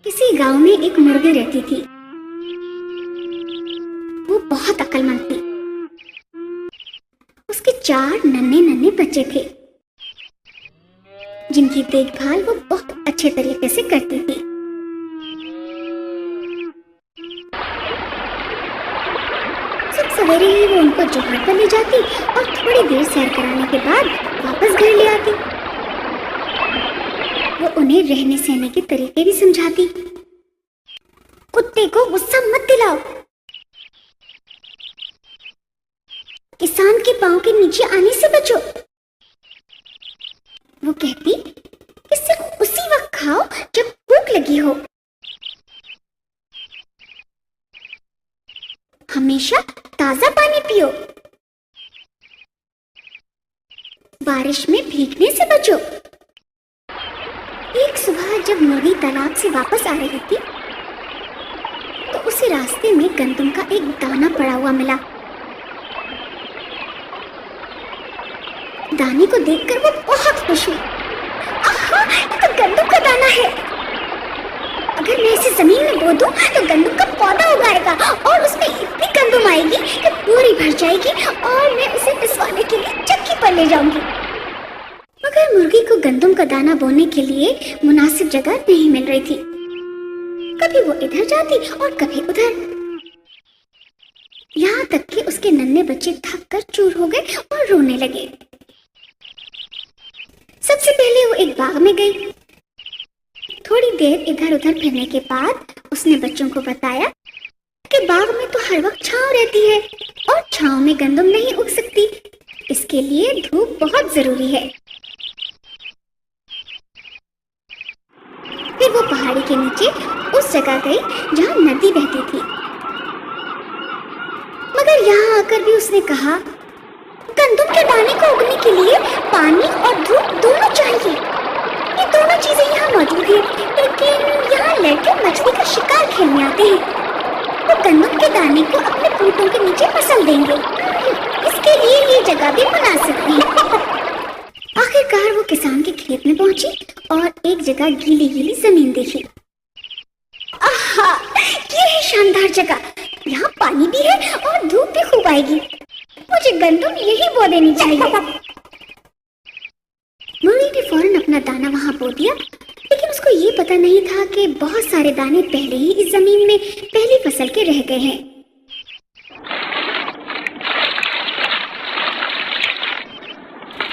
किसी गांव में एक मुर्गी रहती थी। वो बहुत अक्लमंद थी। उसके 4 नन्हे नन्हे बच्चे थे जिनकी देखभाल वो बहुत अच्छे तरीके से करती थी। सब सवेरे ही वो उनको चौहान पर ले जाती और थोड़ी देर सैर कराने के बाद वापस घर ले आती। वो उन्हें रहने सहने के तरीके भी समझाती। कुत्ते को गुस्सा मत दिलाओ, किसान के पांव के नीचे आने से बचो। वो कहती कि सिर्फ उसी वक्त खाओ जब भूख लगी हो। हमेशा ताजा पानी पियो। बारिश में भीगने से बचो। एक सुबह जब मुर्गी तालाब से वापस आ रही थी तो उसे रास्ते में गंदम का एक दाना पड़ा हुआ मिला। दाने को देखकर वो बहुत खुश हुई। आहा, ये तो गंदम का दाना है। अगर मैं इसे जमीन में बो दूं तो गंदम का पौधा उगाएगा और उसमें इतनी गंदम आएगी कि पूरी भर जाएगी और मैं उसे पिसवाने के लिए चक्की पर ले जाऊंगी। मगर मुर्गी को गंदम का दाना बोने के लिए मुनासिब जगह नहीं मिल रही थी। कभी वो इधर जाती और कभी उधर, यहाँ तक कि उसके नन्हे बच्चे थक कर चूर हो गए और रोने लगे। सबसे पहले वो एक बाग में गई। थोड़ी देर इधर उधर फिरने के बाद उसने बच्चों को बताया कि बाग में तो हर वक्त छांव रहती है और छांव में गंदम नहीं उग सकती। इसके लिए धूप बहुत जरूरी है। फिर वो पहाड़ी के नीचे उस जगह गई जहाँ नदी बहती थी। मगर यहाँ आकर भी उसने कहा, गंदम के दाने को उगने के लिए पानी और धूप दोनों चाहिए। ये दोनों चीजें यहाँ मौजूद हैं, लेकिन यहाँ लड़के मछली का शिकार खेलने आते हैं। वो गंदम के दाने को अपने पूतों के नीचे मसल देंगे। इसके लिए ये जगह भी मुनासिब नहीं। आखिरकार वो किसान के खेत में पहुंची और एक जगह गीली गीली जमीन देखी। आहा, ये है शानदार जगह। यहाँ पानी भी है और धूप भी खूब आएगी। मुझे गंदम यही बो देनी चाहिए। मुर्गी ने फौरन अपना दाना वहाँ बो दिया, लेकिन उसको ये पता नहीं था कि बहुत सारे दाने पहले ही इस जमीन में पहली फसल के रह गए हैं।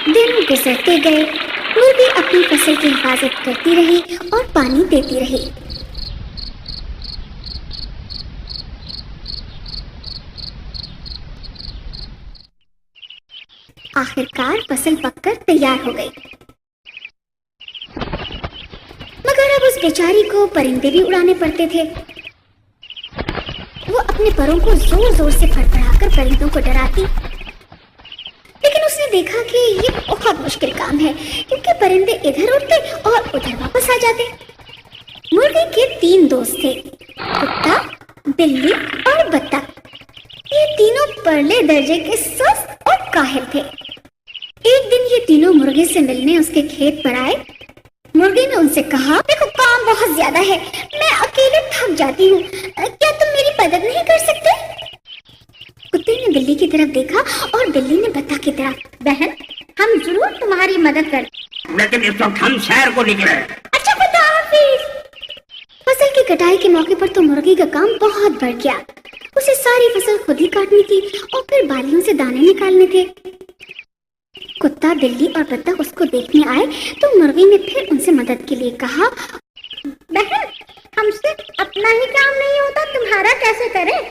दिन गुजरते गए। मुर्गी अपनी फसल की हिफाजत करती रही और पानी देती रही। आखिरकार फसल पककर तैयार हो गई। मगर अब उस बेचारी को परिंदे भी उड़ाने पड़ते थे। वो अपने परों को जोर जोर से फड़फड़ाकर परिंदों को डराती, लेकिन उसने देखा कि ये बहुत मुश्किल काम है क्योंकि परिंदे इधर उड़ते और उधर वापस आ जाते। मुर्गी के 3 दोस्त थे, कुत्ता, बिल्ली और बत्तख। ये तीनों परले दर्जे के सुस्त और काहिल थे। एक दिन ये तीनों मुर्गे से मिलने उसके खेत पर आए। मुर्गी ने उनसे कहा, देखो काम बहुत ज्यादा है, मैं अकेले थक जाती हूँ, क्या तुम मेरी मदद नहीं कर सकते? कुत्ते ने बिल्ली की तरफ देखा और बिल्ली ने बत्तख की तरफ। बहन, हम जरूर तुम्हारी मदद कर, लेकिन इस वक्त हम शहर को निकले। अच्छा बता हाफिज। फसल की कटाई के मौके पर तो मुर्गी का काम बहुत बढ़ गया। उसे सारी फसल खुद ही काटनी थी और फिर बालियों से दाने निकालने थे। कुत्ता, बिल्ली और बत्तख उसको देखने आए तो मुर्गी ने फिर उनसे मदद के लिए कहा, बहन, हमसे अपना ही काम नहीं होता, तुम्हारा कैसे करें?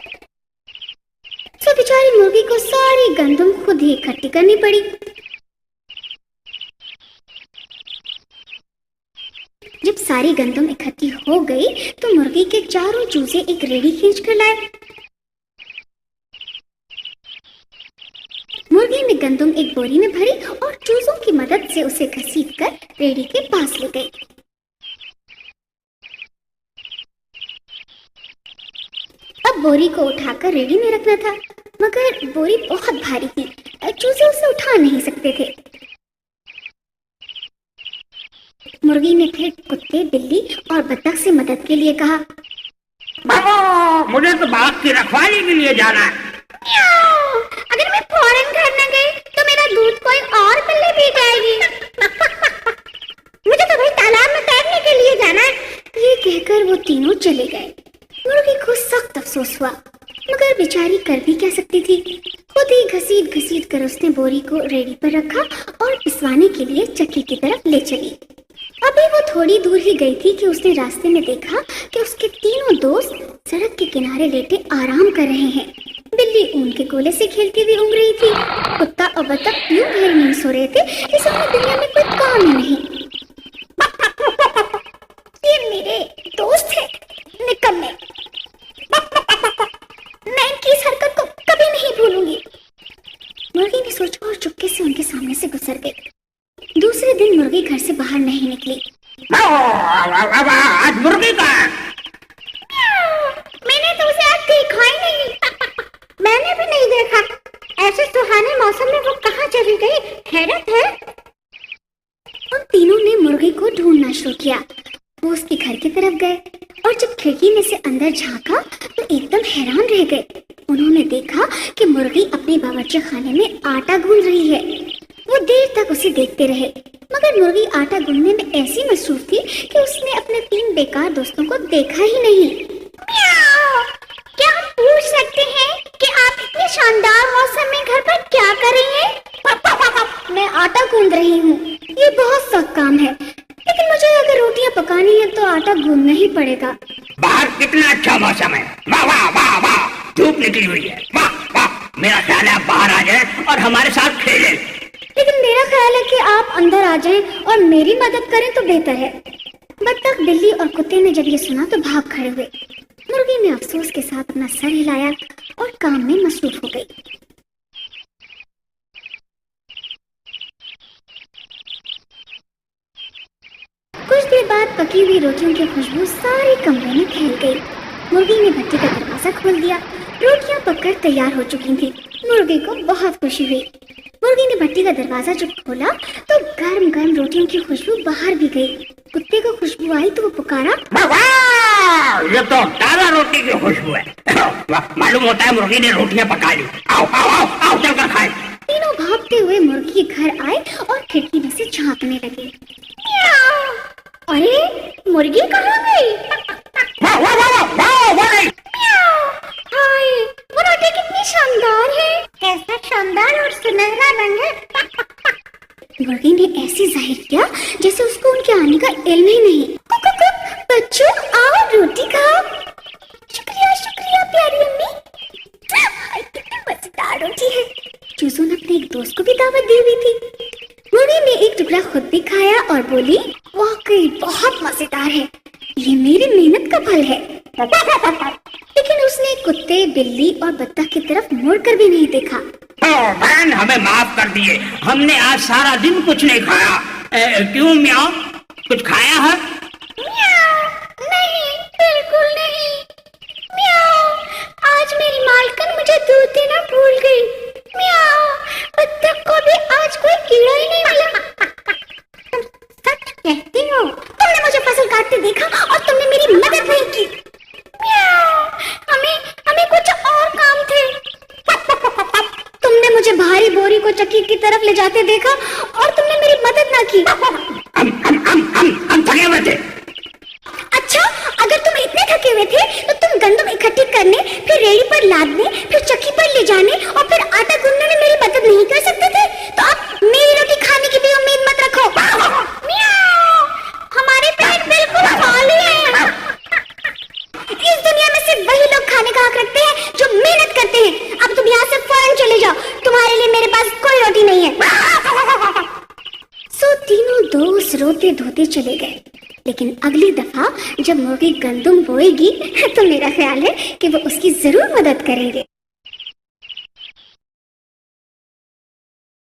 तो बेचारी मुर्गी को सारी गंदम खुद ही इकट्ठी करनी पड़ी। जब सारी गंदम इकट्ठी हो गई तो मुर्गी के चारों चूजे एक रेडी खींच कर लाए। मुर्गी ने गंदम एक बोरी में भरी और चूजों की मदद से उसे घसीटकर रेडी के पास ले गई। अब बोरी को उठाकर रेडी में रखना था, मगर बोरी बहुत भारी थी, चूजे उसे उठा नहीं सकते थे। मुर्गी ने फिर कुत्ते, बिल्ली और बत्तख से मदद के लिए कहा, मुझे तो बाघ की रखवाली के लिए जाना है। अगर मैं फौरन घर न गई तो मेरा दूध कोई और बिल्ली पी जाएगी। मुझे तो भाई तालाब में तैरने के लिए जाना है। ये कहकर वो तीनों चले गए। मुर्गी को सख्त अफसोस हुआ, मगर बेचारी कर भी क्या सकती थी। खुद ही घसीट घसीट कर उसने बोरी को रेडी पर रखा और पिसवाने के लिए चक्की की तरफ ले चली। अभी वो थोड़ी दूर ही गई थी कि उसने रास्ते में देखा कि उसके तीनों दोस्त सड़क के किनारे लेटे आराम कर रहे हैं। बिल्ली ऊन के गोले से खेलती हुई ऊँघ रही थी। कुत्ता और बत्तख यूं गहरी नींद सो रहे थे जैसे उन्हें दुनिया में कोई काम ही नहीं। ये मेरे दोस्त हैं, निकम्मे। मैं इनकी इस हरकत को कभी नहीं भूलूंगी। मुर्गी ने सोचा और चुपके से उनके सामने से गुजर गई। दूसरे दिन मुर्गी घर से बाहर नहीं निकली। आज मुर्गी का मैंने तो उसे आज देखा ही नहीं। मैंने भी नहीं देखा। ऐसे सुहाने मौसम में वो कहाँ चली गई, हैरत है। उन तीनों ने मुर्गी को ढूंढना शुरू किया। वो उसके घर की तरफ गए और जब खिड़की में से अंदर झांका तो एकदम हैरान रह गए। उन्होंने देखा कि मुर्गी अपने बावर्ची खाने में आटा गूंथ रही है। वो देर तक उसे देखते रहे, मगर मुर्गी आटा गूंथने में ऐसी मसरूफ थी कि उसने अपने 3 बेकार दोस्तों को देखा ही नहीं। क्या हम पूछ सकते हैं कि आप इतने शानदार मौसम में घर पर क्या कर रही हैं? मैं आटा गूंथ रही हूँ। ये बहुत सख्त काम है, लेकिन मुझे अगर रोटियां पकानी है तो आटा गूंथना ही पड़ेगा। बाहर कितना अच्छा मौसम है। वाह वाह वाह वाह, धूप निकली हुई है। वाह वाह, मेरा ख्याल है आप बाहर आ जाएं और हमारे साथ खेलें। लेकिन मेरा ख्याल है कि आप अंदर आ जाएं और मेरी मदद करें तो बेहतर है। बत्तख, बिल्ली और कुत्ते ने जब ये सुना तो भाग खड़े हुए। मुर्गी ने अफसोस के साथ अपना सर हिलाया और काम में मसरूफ हो गई। कुछ देर बाद पकी हुई रोटियों की खुशबू सारे कमरे में फैल गई। मुर्गी ने भट्टी का दरवाजा खोल दिया। रोटियां पककर तैयार हो चुकी थीं। मुर्गी को बहुत खुशी हुई। मुर्गी ने भट्टी का दरवाजा जब खोला तो गर्म गर्म रोटियों की खुशबू बाहर भी गई। कुत्ते को खुशबू आई तो वो पुकारा, ये तो ताजा रोटी की खुशबू है। मालूम होता है मुर्गी ने रोटियां पका ली। आओ आओ आओ आओ, चलकर खाएं। तीनों भागते हुए मुर्गी के घर आए और खिड़की में से झांकने लगे। अरे मुर्गी कहाँ गई? हाय, वो रोटी कितनी शानदार है। कैसा शानदार और सुनहरा रंग है। मुर्गी ने ऐसे जाहिर किया जैसे उसको उनके आने का इल्म ही नहीं। बच्चों आओ रोटी खाओ। शुक्रिया शुक्रिया प्यारी अम्मी। हाय, कितनी मजेदार रोटी है। चूजू ने अपने एक दोस्त को भी दावत दी हुई थी। मुर्गी ने एक टुकड़ा खुद भी खाया और बोली, वाकई बहुत मजेदार है, ये मेरी मेहनत का फल है। लेकिन उसने कुत्ते, बिल्ली और बत्तख की तरफ मुड़कर भी नहीं देखा। बहन, हमें माफ कर दिए, हमने आज सारा दिन कुछ नहीं खाया। क्यों म्याओ, कुछ खाया है? नहीं, बिल्कुल नहीं। म्याओ, आज मेरी मालकिन मुझे दूध देना भूल गई। म्याओ, बत्तख को भी आज कोई कीड़ा ही नहीं मिला। तुम सच कहती हो? तुमने मुझे फसल काटते देखा और तुमने मेरी मदद नहीं की। म्याओ, हमें कुछ और काम थे। तुमने मुझे भारी बोरी को चक्की की तरफ ले जाते देखा और तुमने मेरी मदद ना की। हम थके हुए थे। अच्छा, अगर तुम इतने थके हुए थे तो तुम गंदम इकट्ठी करने, फिर रेड़ी पर लादने, फिर चक्की पर ले जाने और फिर आटा गूंथने में मेरी मदद नहीं कर सकते थे? तो अब मेरी रोटी खाने की भी उम्मीद मत रखो। म्याऊ, हमारे पेट बिल्कुल खाली हैं। इस दुनिया में सिर्फ वही लोग खाने का हक रखते हैं जो मेहनत करते हैं। अब तुम यहाँ से फौरन चले जाओ, तुम्हारे लिए मेरे पास कोई रोटी नहीं है। सो तीनों दोस्त रोते धोते चले गए। लेकिन अगली दफा जब मुर्गी गंदम बोएगी तो मेरा ख्याल है कि वो उसकी जरूर मदद करेंगे।